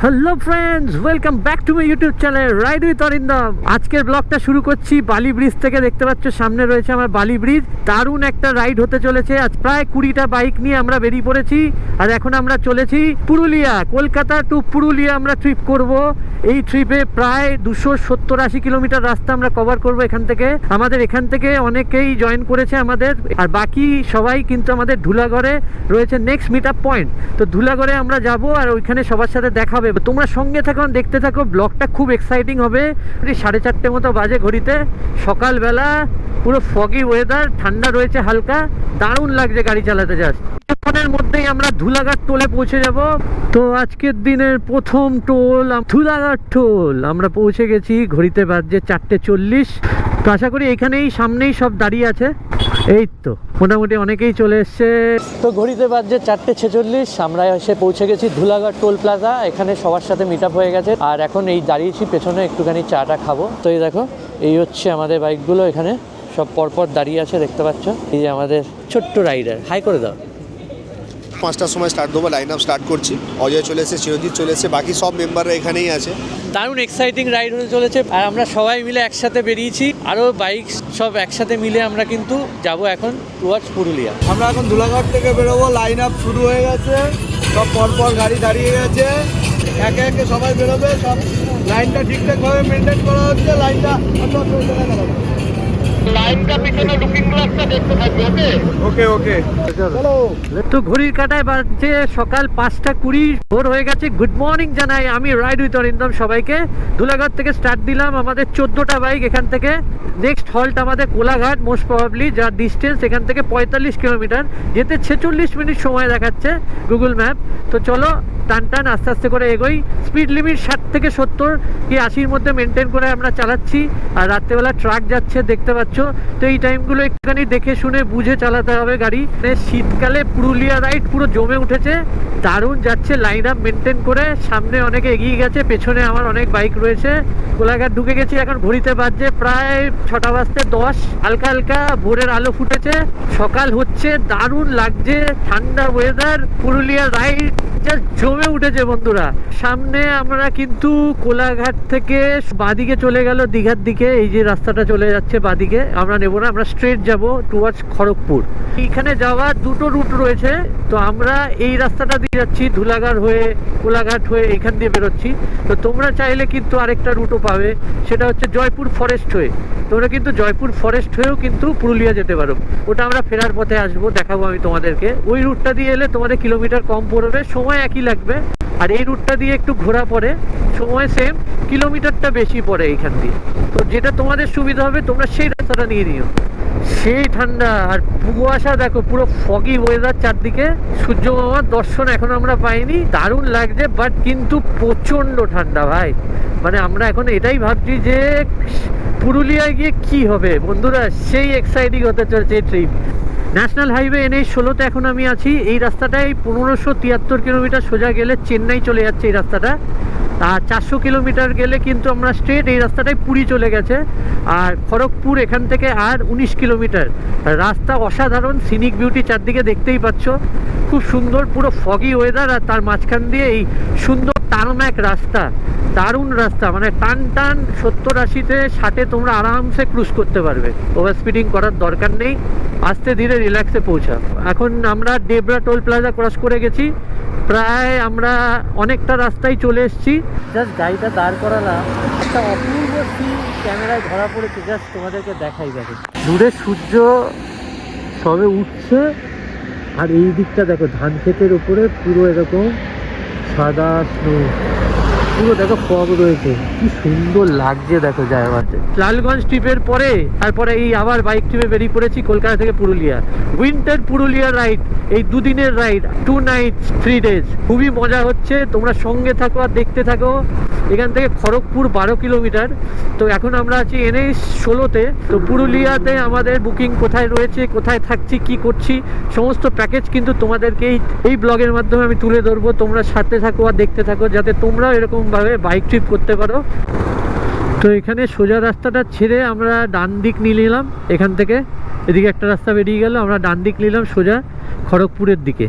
Hello friends, welcome back to my YouTube channel ride with Arindam. আজকের ব্লগটা শুরু করছি বালি ব্রিজ থেকে। দেখতে পাচ্ছ সামনে রয়েছে আমার বালি ব্রিজ। দারুণ একটা রাইড হতে চলেছে। আজ প্রায় 20টা বাইক নিয়ে আমরা বেরিয়ে পড়েছি আর এখন আমরা চলেছি পুরুলিয়া। কলকাতা টু পুরুলিয়া আমরা ট্রিপ করব। এই ট্রিপে প্রায় 270-80 কিলোমিটার রাস্তা আমরা কভার করব এখান থেকে। আমাদের এখান থেকে অনেকেই জয়েন করেছে আমাদের, আর বাকি সবাই কিন্তু আমাদের ধুলাগড়ে রয়েছে নেক্সট মিট আপ পয়েন্ট। তো ধুলাগড়ে আমরা যাব আর ওইখানে সবার সাথে দেখা হবে। তোমরা সঙ্গে থাকো, দেখতে থাকো, ব্লগটা খুব এক্সাইটিং হবে। 4:30 মতো বাজে ঘড়িতে, সকালবেলা, পুরো ফগি ওয়েদার, ঠান্ডা রয়েছে হালকা, দারুণ লাগছে গাড়ি চালাতে। জাস্ট কিছুক্ষণের মধ্যেই আমরা ধুলাঘাট টোলে পৌঁছে যাব। তো আজকের দিনের প্রথম টোল ধুলাঘাট টোল। আমরা পৌঁছে গেছি, ঘড়িতে বাজছে 4:40। তো আশা করি এখানেই সামনেই সব দাঁড়িয়ে আছে। এই তো মোটামুটি অনেকেই চলে এসছে। তো ঘড়িতে বাজছে 4:46, আমরা এসে পৌঁছে গেছি ধুলাঘাট টোল প্লাজা। এখানে সবার সাথে মিট আপ হয়ে গেছে আর এখন এই দাঁড়িয়েছি পেছনে, একটুখানি চাটা খাবো। তো এই দেখো, এই হচ্ছে আমাদের বাইকগুলো, এখানে সব পরপর দাঁড়িয়ে আছে, দেখতে পাচ্ছ। এই যে আমাদের ছোট্ট রাইডার, হাই করে দাও। 5টার সময় স্টার্ট দেবো, লাইন আপ স্টার্ট করছি। অজয় চলে এসেছে, চিরঞ্জিত চলে এসেছে, বাকি সব মেম্বাররা এখানেই আছে। দারুণ এক্সাইটিং রাইড হতে চলেছে আর আমরা সবাই মিলে একসাথে বেরিয়েছি। আরও বাইক সব একসাথে মিলে আমরা কিন্তু যাব এখন টুয়ার্ডস পুরুলিয়া। আমরা এখন ধুলাঘাট থেকে বেরোবো, লাইন আপ শুরু হয়ে গেছে, সব পরপর গাড়ি দাঁড়িয়ে গেছে, একে একে সবাই বেরোবে। সব লাইনটা ঠিকঠাকভাবে মেনটেন করা হচ্ছে। লাইনটা পিছনে লুকিং গ্লাসটা দেখতে থাকবে। ওকে ওকে চলো। তো ঘড়ির কাঁটায় বাজছে সকাল 5:20, ভোর হয়ে গেছে। গুড মর্নিং জানাই, আমি রাইড উইথ অরিন্দম সবাইকে। ধুলাঘাট থেকে স্টার্ট দিলাম, আমাদের 14টা বাইক এখান থেকে। নেক্সট হল্ট আমাদের কোলাঘাট মোস্ট প্রবাবলি, যার ডিস্টেন্স এখান থেকে 45 কিলোমিটার, যেতে 46 মিনিট সময় দেখাচ্ছে গুগল ম্যাপ। তো চলো টান টান আস্তে আস্তে করে এগোই। স্পিড লিমিট 60 থেকে 70 কি 80-র মধ্যে মেনটেন করে আমরা চালাচ্ছি। আর রাত্রেবেলা ট্রাক যাচ্ছে, দেখতে পাচ্ছ। তো এই টাইমগুলো একটুখানি দেখে শুনে বুঝে চালাতে হবে গাড়ি। শীতকালে পুরুলিয়া রাইড পুরো জমে উঠেছে, দারুণ যাচ্ছে লাইন আপ মেনটেন করে। সামনে অনেকে এগিয়ে গেছে, পেছনে আমার অনেক বাইক রয়েছে। কোলাঘাট ঢুকে গেছি, এখন ঘড়িতে বাজছে প্রায় 6:10। হালকা হালকা ভোরের আলো ফুটেছে, সকাল হচ্ছে, দারুণ লাগছে, ঠান্ডা ওয়েদার। পুরুলিয়া রাইড জাস্ট জমে উঠেছে বন্ধুরা। সামনে আমরা কিন্তু কোলাঘাট থেকে বাঁদিকে চলে গেল দীঘার দিকে। এই যে রাস্তাটা চলে যাচ্ছে বাঁদিকে, আমরা নেবো না, আমরা স্ট্রেট যাব টুয়ার্ডস খড়গপুর। এইখানে যাওয়ার দুটো রুট রয়েছে, তো আমরা এই রাস্তাটা দিয়ে যাচ্ছি, ধুলাঘাট হয়ে কোলাঘাট হয়ে এখান দিয়ে বেরোচ্ছি। তো তোমরা চাইলে কিন্তু আরেকটা রুটও পাবে, সেটা হচ্ছে জয়পুর ফরেস্ট হয়ে। তোমরা কিন্তু জয়পুর ফরেস্ট হয়েও কিন্তু পুরুলিয়া যেতে পারো। ওটা আমরা ফেরার পথে আসবো, দেখাবো আমি তোমাদেরকে। ওই রুটটা দিয়ে এলে তোমাদের কিলোমিটার কম পড়বে, সময় একই লাগবে। আর এই রুটটা দিয়ে একটু ঘোরা পড়ে, সময় সেম, কিলোমিটারটা বেশি পড়ে এইখান দিয়ে। তো যেটা তোমাদের সুবিধা হবে তোমরা সেই রাস্তাটা নিয়ে নিও। সেই ঠান্ডা আর কুয়াশা, দেখো পুরো ফগি ওয়েদার চারদিকে। সূর্য মামার দর্শন এখন আমরা পাইনি, দারুণ লাগছে, বাট কিন্তু প্রচণ্ড ঠান্ডা ভাই। মানে আমরা এখন এটাই ভাবছি যে পুরুলিয়ায় গিয়ে কি হবে বন্ধুরা। সেই এক্সাইটিং হতে চলছে এই ট্রিপ। ন্যাশনাল হাইওয়ে NH-16-তে এখন আমি আছি। এই রাস্তাটায় 1573 কিলোমিটার সোজা গেলে চেন্নাই চলে যাচ্ছে এই রাস্তাটা। আর 400 কিলোমিটার গেলে কিন্তু আমরা স্ট্রেট এই রাস্তাটায় পুরী চলে গেছে। আর খড়গপুর এখান থেকে আর 19 কিলোমিটার। রাস্তা অসাধারণ, সিনিক বিউটি চারদিকে দেখতেই পাচ্ছ, খুব সুন্দর, পুরো ফগি ওয়েদার। আর তার মাঝখান দিয়ে এই সুন্দর টার্ম্যাক রাস্তা, দারুণ রাস্তা। মানে টান টান 70-80-তে 60-এ তোমরা আরামসে ক্রুজ করতে পারবে, ওভার স্পিডিং করার দরকার নেই, আস্তে ধীরে রিল্যাক্সে পৌঁছা। এখন আমরা ডেবরা টোল প্লাজা ক্রস করে গেছি, প্রায় আমরা অনেকটা রাস্তায় চলে এসেছি। জাস্ট গাড়িটা দাঁড় করালাম, একটা অপূর্ব সিন ক্যামেরায় ধরা পড়েছে, জাস্ট তোমাদেরকে দেখাই। দেখো দূরে সূর্য সবে উঠছে, আর এই দিকটা দেখো ধান ক্ষেতের উপরে পুরো এরকম সাদা স্নো, পুরো দেখো ফগ রয়েছে, কি সুন্দর লাগছে দেখো জায়গাতে। লালগঞ্জ ট্রিপের পরে তারপরে এই আবার বাইক ট্রিপে বেরিয়ে পড়েছি কলকাতা থেকে পুরুলিয়া। উইন্টার পুরুলিয়া রাইড, এই দুদিনের রাইড, 2 nights 3 days, খুবই মজা হচ্ছে। তোমরা সঙ্গে থাকো আর দেখতে থাকো। এখান থেকে খড়গপুর 12 কিলোমিটার। তো এখন আমরা আছি NH-16-তে। তো পুরুলিয়াতে আমাদের বুকিং কোথায় রয়েছে, কোথায় থাকছি, কি করছি, সমস্ত প্যাকেজ কিন্তু তোমাদেরকে এই ব্লগের মাধ্যমে আমি তুলে ধরবো। তোমরা সাথে থাকো আর দেখতে থাকো, যাতে তোমরাও এরকমভাবে বাইক ট্রিপ করতে পারো। তো এখানে সোজা রাস্তাটা ছেড়ে আমরা ডান দিক নিয়ে নিলাম। এখান থেকে এদিকে একটা রাস্তা বেরিয়ে গেল, আমরা ডান দিক নিলাম সোজা খড়গপুরের দিকে।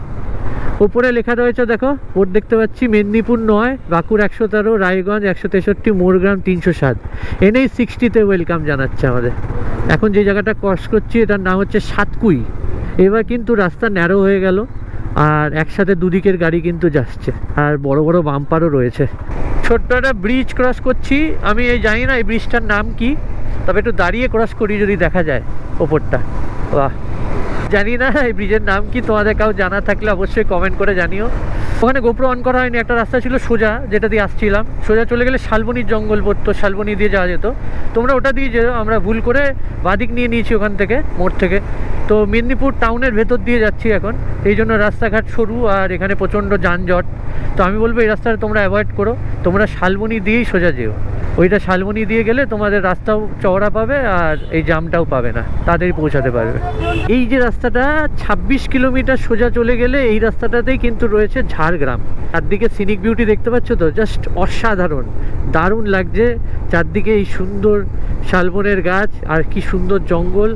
ওপরে লেখা রয়েছে দেখো, বোর্ড দেখতে পাচ্ছি, মেদিনীপুর 9, বাঁকুড়া 113, রায়গঞ্জ 163, মোরগ্রাম 307, NH 60-তে ওয়েলকাম জানাচ্ছে আমাদের। এখন যে জায়গাটা ক্রস করছি এটার নাম হচ্ছে সাতকুই। এবার কিন্তু রাস্তা ন্যারো হয়ে গেল, আর একসাথে দুদিকের গাড়ি কিন্তু যাচ্ছে, আর বড় বড় বাম্পারও রয়েছে। ছোট্ট একটা ব্রিজ ক্রস করছি, আমি এই জানি না এই ব্রিজটার নাম কি, তবে একটু দাঁড়িয়ে ক্রস করি যদি দেখা যায় ওপরটা। বাহ, জানি না এই ব্রিজের নাম কি, তোমাদের কাউ জানা থাকলে অবশ্যই কমেন্ট করে জানিও। ওখানে গোপ্রো অন করা হয়নি, একটা রাস্তা ছিল সোজা যেটা দিয়ে আসছিলাম, সোজা চলে গেলে শালবনির জঙ্গল পড়তো, শালবনি দিয়ে যাওয়া যেত, তোমরা ওটা দিয়ে যেও, আমরা ভুল করে বাদিক নিয়ে নিয়েছি ওখান থেকে, মোড় থেকে। তো মেদিনীপুর টাউনের ভেতর দিয়ে যাচ্ছি এখন, এই জন্য রাস্তাঘাট সরু আর এখানে প্রচণ্ড যানজট। তো আমি বলবো এই রাস্তাটা তোমরা অ্যাভয়েড করো, তোমরা শালবনি দিয়েই সোজা যেও, ওইটা শালবনি দিয়ে গেলে তোমাদের রাস্তাও চওড়া পাবে আর এই জামটাও পাবে না, তাড়াতাড়ি পৌঁছাতে পারবে। এই যে রাস্তাটা 26 কিলোমিটার সোজা চলে গেলে এই রাস্তাটাতেই কিন্তু রয়েছে ঝাড়গ্রাম। চারদিকে সিনিক বিউটি দেখতে পাচ্ছ তো, জাস্ট অসাধারণ, দারুণ লাগছে। চারদিকে এই সুন্দর শালবনের গাছ আর কি সুন্দর জঙ্গল,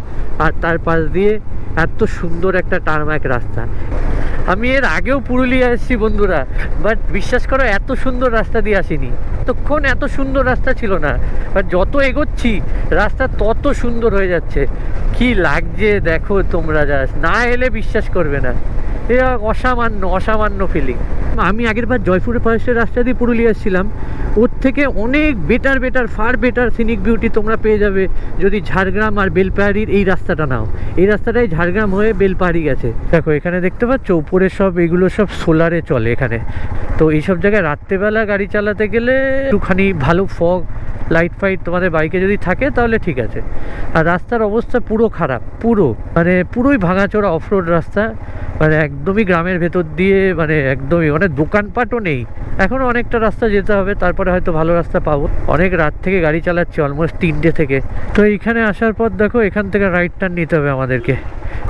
আর তার পাশ দিয়ে এত সুন্দর একটা টারমাক রাস্তা। আমি এর আগেও পুরুলিয়া এসেছি বন্ধুরা, বাট বিশ্বাস করো এত সুন্দর রাস্তা দিয়ে আসিনি, ততক্ষণ এত সুন্দর রাস্তা ছিল না, বাট যত এগোচ্ছি রাস্তা তত সুন্দর হয়ে যাচ্ছে। কি লাগছে দেখো তোমরা, জাস্ট না এলে বিশ্বাস করবে না, এ অসামান্য অসামান্য ফিলিং। আমি আগের বার জয়পুরের ফরেস্টের রাস্তা দিয়ে পুরুলিয়া এসেছিলাম, ওর থেকে অনেক better far better scenic beauty তোমরা পেয়ে যাবে যদি ঝাড়গ্রাম আর বেলপাহাড়ির এই রাস্তাটা নাও। এই রাস্তাটাই ঝাড়গ্রাম হয়ে বেলপাহাড়ি গেছে। দেখো এখানে দেখতে পাচ্ছ উপরে সব এগুলো সব সোলারে চলে এখানে। তো এইসব জায়গায় রাত্রেবেলা গাড়ি চালাতে গেলে একটুখানি ভালো ফগ লাইট ফাইট তোমাদের বাইকে যদি থাকে তাহলে ঠিক আছে। আর রাস্তার অবস্থা পুরো খারাপ, পুরোই ভাঙাচোরা অফরোড রাস্তা, মানে একদমই গ্রামের ভেতর দিয়ে, মানে একদমই, মানে দোকানপাটও নেই। এখনও অনেকটা রাস্তা যেতে হবে, তারপরে হয়তো ভালো রাস্তা পাবো। অনেক রাত থেকে গাড়ি চালাচ্ছি, অলমোস্ট 3টে থেকে। তো এইখানে আসার পর দেখো এখান থেকে রাইট টার্ন নিতে হবে আমাদেরকে।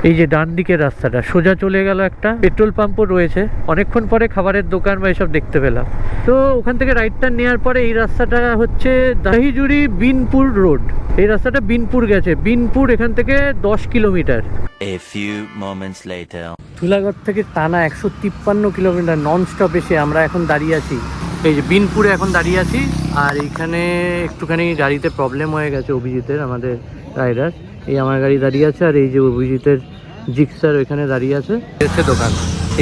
এই যে ডান দিকের রাস্তাটা সোজা চলে গেল, একটা পেট্রোল পাম্পও রয়েছে, অনেকক্ষণ পরে খাবারের দোকান বা এসব দেখতে পেলাম। তো ওখান থেকে রাইট টার্ন নেওয়ার পরে এই রাস্তাটা হচ্ছে দাহিজুড়ি বিনপুর রোড। এই রাস্তাটা বিনপুর গেছে, বিনপুর এখান থেকে 10 kilometre. A few moments later. Dhulagarh থেকে টানা 153 কিলোমিটার নন স্টপ এসে আমরা এখন দাঁড়িয়ে আছি এই যে বিনপুরে এখন দাঁড়িয়ে আছি। আর এইখানে একটুখানি গাড়িতে প্রবলেম হয়ে গেছে অভিজিতের, আমাদের রাইডার। এই আমার গাড়ি দাঁড়িয়ে আছে, আর এই যে অভিজিতের জিক্সার ওইখানে দাঁড়িয়ে আছে দোকান।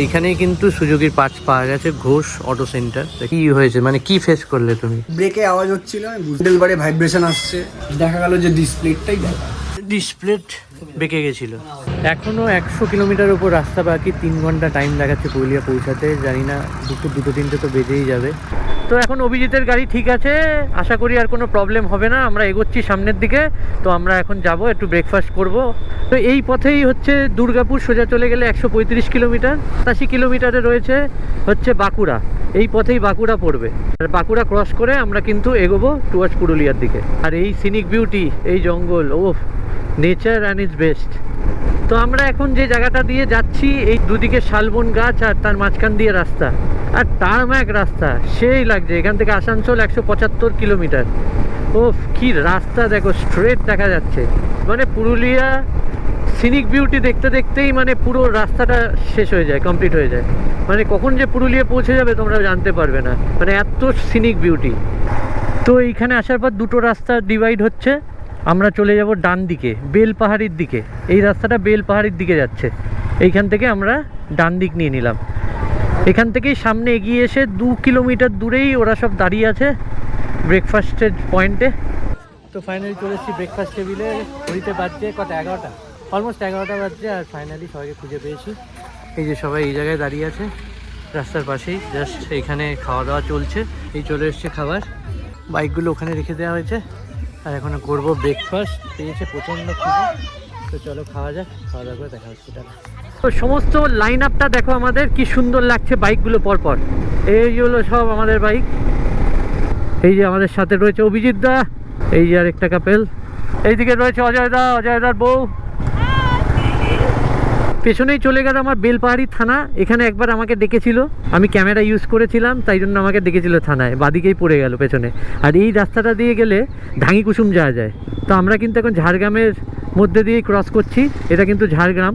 এইখানেই কিন্তু সুজুকির পার্টস পাওয়া গেছে, ঘোষ অটো সেন্টার। কি হয়েছে, মানে কি ফেস করলে তুমি? ব্রেকে আওয়াজ হচ্ছিল, হ্যান্ডেল বারে ভাইব্রেশন আসছে, দেখা গেল যে ডিসপ্লেটাই ডিসপ্লে বেঁকে গেছিলো। এখনও 100 কিলোমিটার উপর রাস্তা বাকি, 3 ঘন্টা টাইম দেখাচ্ছে পুরুলিয়া পৌঁছাতে। জানি না দুটো তিনটে তো বেজেই যাবে। তো এখন অভিজিতের গাড়ি ঠিক আছে, আশা করি আর কোনো প্রবলেম হবে না। আমরা এগোচ্ছি সামনের দিকে, তো আমরা এখন যাব একটু ব্রেকফাস্ট করব। তো এই পথেই হচ্ছে দুর্গাপুর, সোজা চলে গেলে 135 কিলোমিটার। 87 কিলোমিটারে রয়েছে হচ্ছে বাঁকুড়া, এই পথেই বাঁকুড়া পড়বে। আর বাঁকুড়া ক্রস করে আমরা কিন্তু এগোবো টুয়ার্ডস পুরুলিয়ার দিকে। আর এই সিনিক বিউটি, এই জঙ্গল, ও নেচার অ্যান্ড ইটস বেস্ট। তো আমরা এখন যে জায়গাটা দিয়ে যাচ্ছি, এই দুদিকে শালবন গাছ আর তার মাঝখান দিয়ে রাস্তা, আর টারম্যাক রাস্তা, সেই লাগছে। এখান থেকে আসানসোল 175 কিলোমিটার। ও কি রাস্তা দেখো, স্ট্রেট দেখা যাচ্ছে। মানে পুরুলিয়া সিনিক বিউটি দেখতে দেখতেই মানে পুরো রাস্তাটা শেষ হয়ে যায়, কমপ্লিট হয়ে যায়। মানে কখন যে পুরুলিয়া পৌঁছে যাবে তোমরা জানতে পারবে না, মানে এত সিনিক বিউটি। তো এইখানে আসার পর দুটো রাস্তা ডিভাইড হচ্ছে, আমরা চলে যাব ডান দিকে বেলপাহাড়ির দিকে। এই রাস্তাটা বেলপাহাড়ির দিকে যাচ্ছে, এইখান থেকে আমরা ডান দিক নিয়ে নিলাম। এখান থেকেই সামনে এগিয়ে এসে 2 কিলোমিটার দূরেই ওরা সব দাঁড়িয়ে আছে ব্রেকফাস্টের পয়েন্টে। তো ফাইনালি চলে এসেছি ব্রেকফাস্ট টেবিলে। ঘড়িতে বাজছে কটা, 11টা, অলমোস্ট 11টা বাজছে। আর ফাইনালি সবাইকে খুঁজে পেয়েছি। এই যে সবাই এই জায়গায় দাঁড়িয়ে আছে রাস্তার পাশেই, জাস্ট এইখানে খাওয়া দাওয়া চলছে। এই চলে এসছে খাবার, বাইকগুলো ওখানে রেখে দেওয়া হয়েছে। আর এখন করবো ব্রেকফাস্ট, পেয়েছে প্রচণ্ড খিদে। তো চলো খাওয়া যাক, খাওয়া দাওয়া করে দেখা হচ্ছে। তো সমস্ত লাইন আপটা দেখো আমাদের, কি সুন্দর লাগছে বাইকগুলো পরপর। এই হলো সব আমাদের বাইক। এই যে আমাদের সাথে রয়েছে অভিজিৎ দা, এই যে আরেকটা কাপেল, এইদিকে রয়েছে অজয়দার বউ। পেছনেই চলে গেল আমার বেলপাহাড়ি থানা। এখানে একবার আমাকে ডেকেছিল, আমি ক্যামেরা ইউজ করেছিলাম তাই জন্য আমাকে ডেকেছিল থানায়, বাদিকেই পড়ে গেল পেছনে। আর এই রাস্তাটা দিয়ে গেলে ঢাঙ্গি কুসুম যাওয়া যায়। তো আমরা কিন্তু এখন ঝাড়গ্রামের মধ্যে দিয়েই ক্রস করছি, এটা কিন্তু ঝাড়গ্রাম।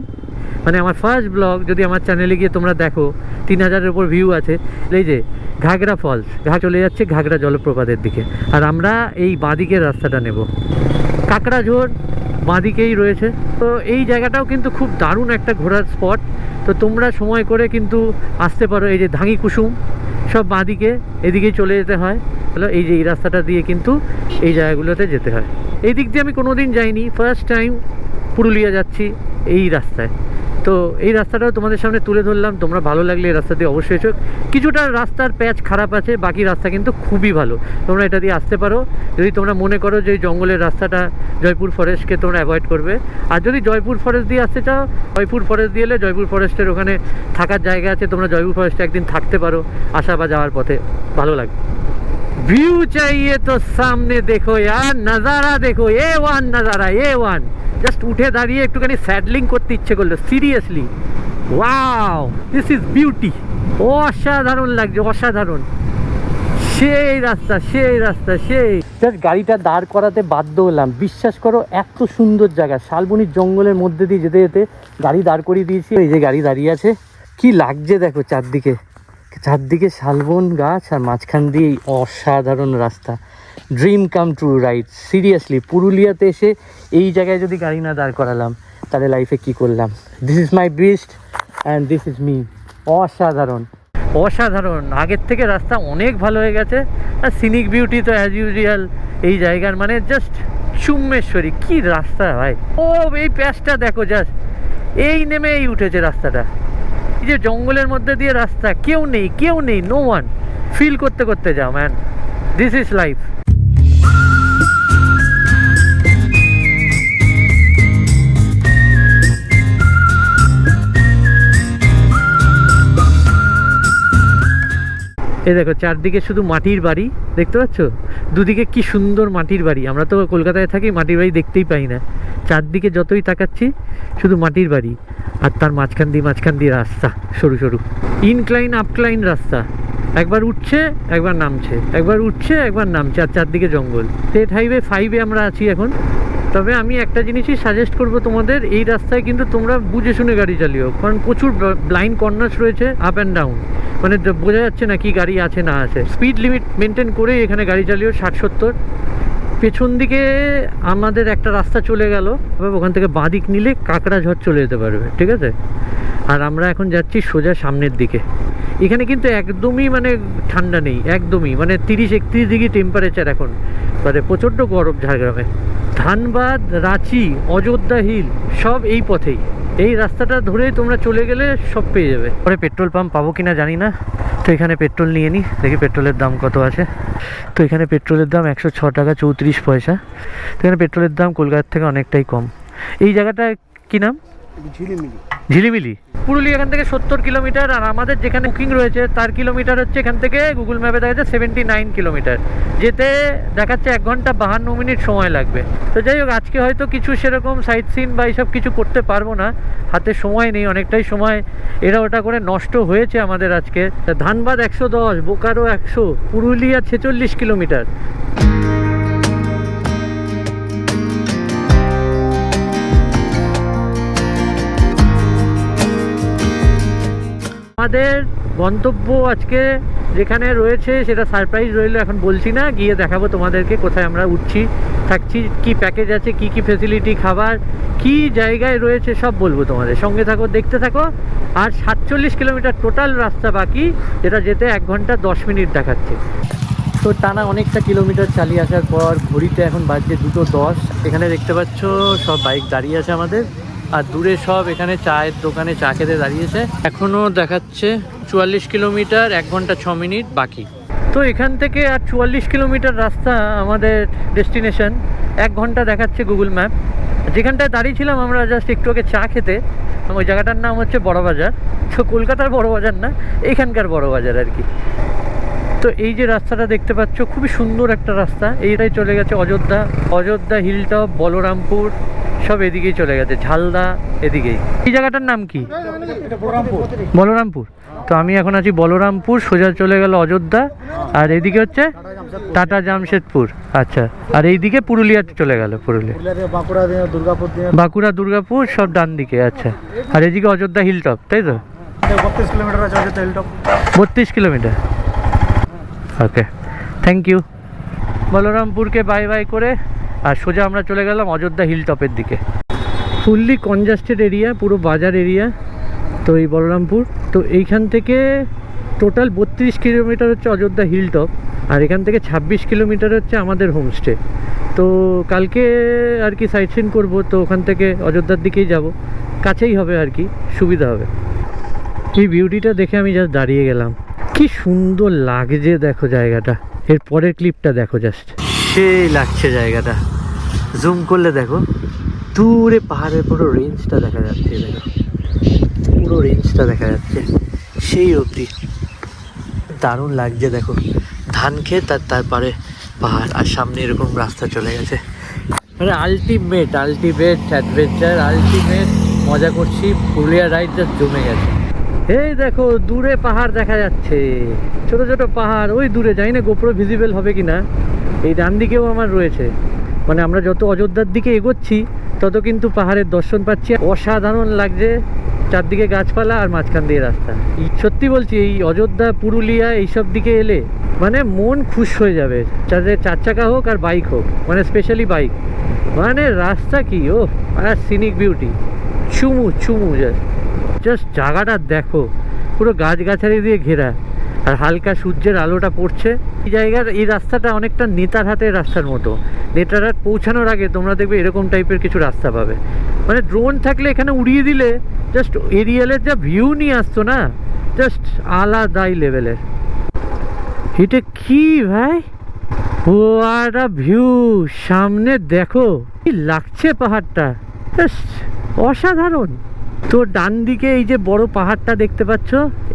মানে আমার ফার্স্ট ব্লগ যদি আমার চ্যানেলে গিয়ে তোমরা দেখো 3000-এর উপর ভিউ আছে। এই যে ঘাগরা ফলস, চলে যাচ্ছে ঘাগরা জলপ্রপাতের দিকে, আর আমরা এই বাঁদিকের রাস্তাটা নেব। কাকড়াঝোড় বাঁদিকেই রয়েছে। তো এই জায়গাটাও কিন্তু খুব দারুণ একটা ঘোরার স্পট। তো তোমরা সময় করে কিন্তু আসতে পারো। এই যে ধাঙি কুসুম সব বাঁদিকে, এদিকেই চলে যেতে হয়। হলো এই যে এই রাস্তাটা দিয়ে কিন্তু এই জায়গাগুলোতে যেতে হয়। এই দিক দিয়ে আমি কোনো দিন যাইনি, ফার্স্ট টাইম পুরুলিয়া যাচ্ছি এই রাস্তায়। তো এই রাস্তাটাও তোমাদের সামনে তুলে ধরলাম। তোমরা ভালো লাগলে এই রাস্তা দিয়ে অবশ্যই এসো। কিছুটা রাস্তার প্যাচ খারাপ আছে, বাকি রাস্তা কিন্তু খুবই ভালো। তোমরা এটা দিয়ে আসতে পারো যদি তোমরা মনে করো যে এই জঙ্গলের রাস্তাটা জয়পুর ফরেস্টকে তোমরা অ্যাভয়েড করবে। আর যদি জয়পুর ফরেস্ট দিয়ে আসতে চাও, জয়পুর ফরেস্ট দিয়ে এলে জয়পুর ফরেস্টের ওখানে থাকার জায়গা আছে, তোমরা জয়পুর ফরেস্টে একদিন থাকতে পারো আসা বা যাওয়ার পথে, ভালো লাগবে। व्यू चाहिए तो सामने देखो यार, नज़ारा देखो, A1 नज़ारा, A1। জাস্ট উঠে দাঁড়িয়ে একটুখানি স্যাডলিং করতে ইচ্ছে করলো, seriously. Wow, this is beauty. অসাধারণ লাগছে, অসাধারণ। সেই রাস্তা, সেই রাস্তা, সেই জাস্ট গাড়িটা দাঁড় করাতে বাধ্য হলাম। বিশ্বাস করো, এত সুন্দর জায়গা, শালবনির জঙ্গলের মধ্যে দিয়ে যেতে যেতে গাড়ি দাঁড় করিয়ে দিয়েছি। এই যে গাড়ি দাঁড়িয়ে আছে, কি লাগছে দেখো চারদিকে, চারদিকে শালবন গাছ আর মাঝখান দিয়ে এই অসাধারণ রাস্তা। Dream come true ride, seriously. পুরুলিয়াতে এসে এই জায়গায় যদি গাড়ি না দাঁড় করালাম তাহলে লাইফে কি করলাম। This is my best and this is me. অসাধারণ, অসাধারণ। আগের থেকে রাস্তা অনেক ভালো হয়ে গেছে। আর সিনিক বিউটি তো অ্যাজ ইউজুয়াল এই জায়গার, মানে জাস্ট চুম্বেশ্বরী। কি রাস্তা ভাই! ও এই প্যাচটা দেখো, জাস্ট এই নেমে এই উঠেছে রাস্তাটা। এই যে জঙ্গলের মধ্যে দিয়ে রাস্তা, কেউ নেই, কেউ নেই, নো ওয়ান। ফিল করতে করতে যাও ম্যান, দিস ইজ লাইফ। এই দেখো চারদিকে শুধু মাটির বাড়ি, দেখতে পাচ্ছ? দুদিকে কি সুন্দর মাটির বাড়ি। আমরা তো কলকাতায় থাকি, মাটির বাড়ি দেখতেই পাই না। চারদিকে যতই তাকাচ্ছি শুধু মাটির বাড়ি, আর তার মাঝখান দিয়ে রাস্তা, সরু সরু ইনক্লাইন আপক্লাইন রাস্তা। একবার উঠছে একবার নামছে, একবার উঠছে একবার নামছে, আর চারদিকে জঙ্গল। স্টেট হাইওয়ে 5-এ আমরা আছি এখন। তবে আমি একটা জিনিসই সাজেস্ট করব তোমাদের, এই রাস্তায় কিন্তু তোমরা বুঝে শুনে গাড়ি চালিও, কারণ প্রচুর ব্লাইন্ড কর্নার্স রয়েছে, আপ অ্যান্ড ডাউন, মানে বোঝা যাচ্ছে না কি গাড়ি আছে না আছে। স্পিড লিমিট মেনটেন করে এখানে গাড়ি চালিও, 60-70। পেছন দিকে আমাদের একটা রাস্তা চলে গেল, ওখান থেকে বাঁদিক নিলে কাকড়াঝড় চলে যেতে পারবে, ঠিক আছে? আর আমরা এখন যাচ্ছি সোজা সামনের দিকে। এখানে কিন্তু একদমই মানে ঠান্ডা নেই, একদমই মানে 30-31 ডিগ্রি টেম্পারেচার এখন, মানে প্রচণ্ড গরম ঝাড়গ্রামে। ধানবাদ, রাঁচি, অযোধ্যা হিল সব এই পথেই। এই রাস্তাটা ধরেই তোমরা চলে গেলে সব পেয়ে যাবে। পরে পেট্রোল পাম্প পাবো কিনা জানি না, তো এখানে পেট্রোল নিয়ে নিই, দেখি পেট্রোলের দাম কত আছে। তো এখানে পেট্রোলের দাম 106 টাকা 34 পয়সা। তো এখানে পেট্রোলের দাম কলকাতার থেকে অনেকটাই কম। এই জায়গাটা কি নাম? ঝিলিমিলি। পুরুলিয়া এখান থেকে 70 কিলোমিটার, আর আমাদের যেখানে বুকিং রয়েছে তার কিলোমিটার হচ্ছে এখান থেকে গুগল ম্যাপে দেখা যাচ্ছে 79 কিলোমিটার। যেতে দেখাচ্ছে 1 ঘন্টা 52 মিনিট সময় লাগবে। তো যাই হোক, আজকে হয়তো কিছু সেরকম সাইট সিন বা এইসব কিছু করতে পারবো না, হাতে সময় নেই, অনেকটাই সময় এরা ওটা করে নষ্ট হয়েছে আমাদের আজকে। ধানবাদ 110, বোকারো 100, পুরুলিয়া 46 কিলোমিটার। আমাদের গন্তব্য আজকে যেখানে রয়েছে সেটা সারপ্রাইজ রইলো, এখন বলছি না, গিয়ে দেখাবো তোমাদেরকে কোথায় আমরা উঠছি, থাকছি, কি প্যাকেজ আছে, কি কি ফেসিলিটি, খাবার কি জায়গায় রয়েছে সব বলবো তোমাদের। সঙ্গে থাকো, দেখতে থাকো। আর 47 কিলোমিটার টোটাল রাস্তা বাকি, যেটা যেতে 1 ঘন্টা 10 মিনিট দেখাচ্ছে। তো টানা অনেকটা কিলোমিটার চালিয়ে আসার পর ঘড়িতে এখন বাজছে 2:10। এখানে দেখতে পাচ্ছ সব বাইক দাঁড়িয়ে আছে আমাদের, আর দূরে সব এখানে চায়ের দোকানে চা খেতে দাঁড়িয়েছে। এখনও দেখাচ্ছে 44 কিলোমিটার 1 ঘন্টা 6 মিনিট বাকি। তো এখান থেকে আর 44 কিলোমিটার রাস্তা আমাদের ডেস্টিনেশন, 1 ঘন্টা দেখাচ্ছে গুগল ম্যাপ। যেখানটায় দাঁড়িয়েছিলাম আমরা জাস্ট একটু আগে চা খেতে, ওই জায়গাটার নাম হচ্ছে বড়বাজার। তো কলকাতার বড়বাজার না, এখানকার বড়বাজার আর কি। তো এই যে রাস্তাটা দেখতে পাচ্ছ, খুবই সুন্দর একটা রাস্তা। এইটাই চলে গেছে অযোধ্যা, অযোধ্যা হিলটপ, বলরামপুর সব এদিকেই চলে গেছে, ঝালদা এদিকেই। এই জায়গাটার নাম কি? বলরামপুর। তো আমি এখন আছি বলরামপুর, সোজা চলে গেল অযোধ্যা, আর এদিকে হচ্ছে টাটা জামশেদপুর, আচ্ছা। আর এইদিকে পুরুলিয়াতে চলে গেল, পুরুলিয়া, বাঁকুড়া দিয়ে দুর্গাপুর দিয়ে বাঁকুড়া দুর্গাপুর সব ডান দিকে, আচ্ছা। আর এদিকে অযোধ্যা হিল টপ, তাই তো? 32 কিলোমিটার আছে Ayodhya hilltop. 32 kilometre, okay, thank you. বলরামপুরকে বাই বাই করে আর সোজা আমরা চলে গেলাম অযোধ্যা হিল টপের দিকে। ফুললি কনজাস্টেড এরিয়া, পুরো বাজার এরিয়া তো এই বলরামপুর। তো এইখান থেকে টোটাল 32 কিলোমিটার হচ্ছে অযোধ্যা হিল টপ, আর এখান থেকে 26 কিলোমিটার হচ্ছে আমাদের হোমস্টে। তো কালকে আর কি সাইট সিন করবো, তো ওখান থেকে অযোধ্যার দিকেই যাব, কাছেই হবে আর কি, সুবিধা হবে। এই বিউটিটা দেখে আমি জাস্ট দাঁড়িয়ে গেলাম, কি সুন্দর লাগছে দেখো জায়গাটা। এর পরের ক্লিপটা দেখো, জাস্ট সেই লাগছে জায়গাটা। জুম করলে দেখো দূরে পাহাড়ের পুরো রেঞ্জটা দেখা যাচ্ছে, দেখো পুরো রেঞ্জটা দেখা যাচ্ছে সেই অবধি, দারুণ লাগছে দেখো। ধান ক্ষেত আর তারপরে পাহাড়, আর সামনে এরকম রাস্তা চলে গেছে। মানে আলটিমেট অ্যাডভেঞ্চার, আলটিমেট মজা করছি। পুরুলিয়া রাইড জাস্ট জমে গেছে। এই দেখো দূরে পাহাড় দেখা যাচ্ছে, ছোট ছোট পাহাড় ওই দূরে, জানি না গোপ্রো ভিজিবল হবে কি না। এই ডান দিকেও আমার রয়েছে, মানে আমরা যত অযোধ্যার দিকে এগোচ্ছি তত কিন্তু পাহাড়ের দর্শন পাচ্ছি। অসাধারণ লাগছে, চারদিকে গাছপালা আর মাঝখান দিয়ে রাস্তা। সত্যি বলছি, এই অযোধ্যা পুরুলিয়া এইসব দিকে এলে মানে মন খুশ হয়ে যাবে, যাদের 4 চাকা হোক আর বাইক হোক, মানে স্পেশালি বাইক। মানে রাস্তা কি ও, আর সিনিক বিউটি, চুমু চুমু। জাস্ট জায়গাটা দেখো, পুরো গাছগাছালি দিয়ে ঘেরা, আর হালকা সূর্যের আলোটা পড়ছে। এই জায়গার এই রাস্তাটা অনেকটা নেতারহাটের রাস্তার মতো। নেতারহাট পৌঁছানোর আগে তোমরা দেখবে এরকম টাইপের কিছু রাস্তা পাবে, মানে ড্রোন থাকলে এখানে উড়িয়ে দিলে জাস্ট এরিয়ালের যা ভিউ নিয়ে আসতো না, জাস্ট আলাদাই লেভেলের। এটা কি ভাই, হোয়াট আ ভিউ! সামনে দেখো কি লাগছে পাহাড়টা, জাস্ট অসাধারণ। তো ডান দিকে এই যে বড় পাহাড়টা দেখতে পাচ্ছ,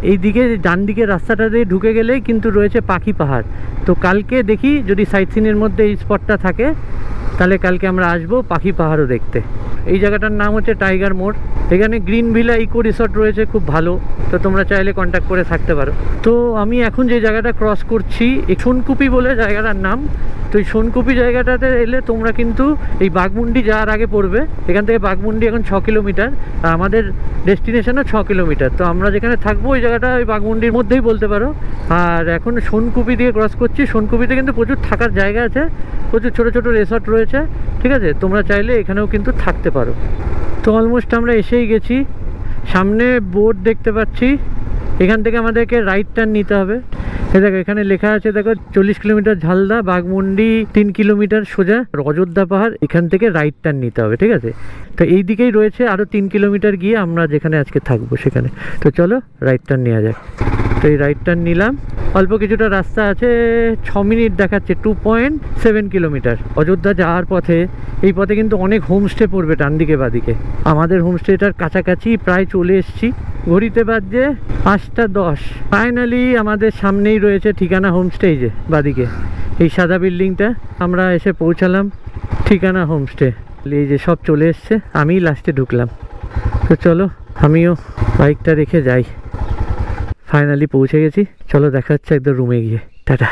এই দিকে ডান দিকে রাস্তাটা দিয়ে ঢুকে গেলেই কিন্তু রয়েছে পাখি পাহাড়। তো কালকে দেখি যদি সাইট সিনের মধ্যে এই স্পটটা থাকে, তাহলে কালকে আমরা আসবো পাখি পাহাড়ও দেখতে। এই জায়গাটার নাম হচ্ছে টাইগার মোড়। এখানে গ্রিন ভিলা ইকো রিসর্ট রয়েছে, খুব ভালো। তো তোমরা চাইলে কন্ট্যাক্ট করে থাকতে পারো। তো আমি এখন যে জায়গাটা ক্রস করছি, সোনকুপি বলে জায়গাটার নাম। তো এই সোনকুপি জায়গাটাতে এলে তোমরা কিন্তু এই বাঘমুন্ডি যাওয়ার আগে পড়বে। এখান থেকে বাঘমুন্ডি এখন 6 কিলোমিটার, আর আমাদের ডেস্টিনেশনও 6 কিলোমিটার। তো আমরা যেখানে থাকবো ওই জায়গাটা ওই বাঘমুন্ডির মধ্যেই বলতে পারো। আর এখন সোনকুপি দিয়ে ক্রস করছি। সোনকুপিতে কিন্তু প্রচুর থাকার জায়গা আছে, প্রচুর ছোটো ছোটো রিসর্ট রয়েছে, ঠিক আছে? তোমরা চাইলে এখানেও কিন্তু থাকতে পারো। তো অলমোস্ট আমরা এসেই গেছি। সামনে বোর্ড দেখতে পাচ্ছি, এখান থেকে আমাদেরকে রাইট টার্ন নিতে হবে। দেখো এখানে লেখা আছে, দেখো 40 কিলোমিটার ঝালদা, বাঘমুন্ডি 3 কিলোমিটার সোজা, অযোধ্যা পাহাড়, এখান থেকে রাইট টার্ন নিতে হবে, ঠিক আছে? তো এই দিকেই রয়েছে আরও 3 কিলোমিটার গিয়ে আমরা যেখানে আজকে থাকবো সেখানে। তো চলো রাইট টার্ন নেওয়া যাক। তো এই রাইট টার্ন নিলাম, অল্প কিছুটা রাস্তা আছে, 6 মিনিট দেখাচ্ছে, 2.7 কিলোমিটার। অযোধ্যা যাওয়ার পথে, এই পথে কিন্তু অনেক হোমস্টে পড়বে ডান দিকে বাদিকে। আমাদের হোমস্টেটার কাছাকাছি প্রায় চলে এসেছি, ঘড়িতে বাজছে 5:10। ফাইনালি আমাদের সামনেই রয়েছে ঠিকানা হোমস্টে, এই যে বাদিকে এই সাদা বিল্ডিংটা। আমরা এসে পৌঁছালাম ঠিকানা হোমস্টে। এই যে সব চলে এসছে, আমিই লাস্টে ঢুকলাম। তো চলো আমিও বাইকটা রেখে যাই। ফাইনালি পৌঁছে গেছি, চলো দেখা হচ্ছে একদম রুমে গিয়ে। টাটা।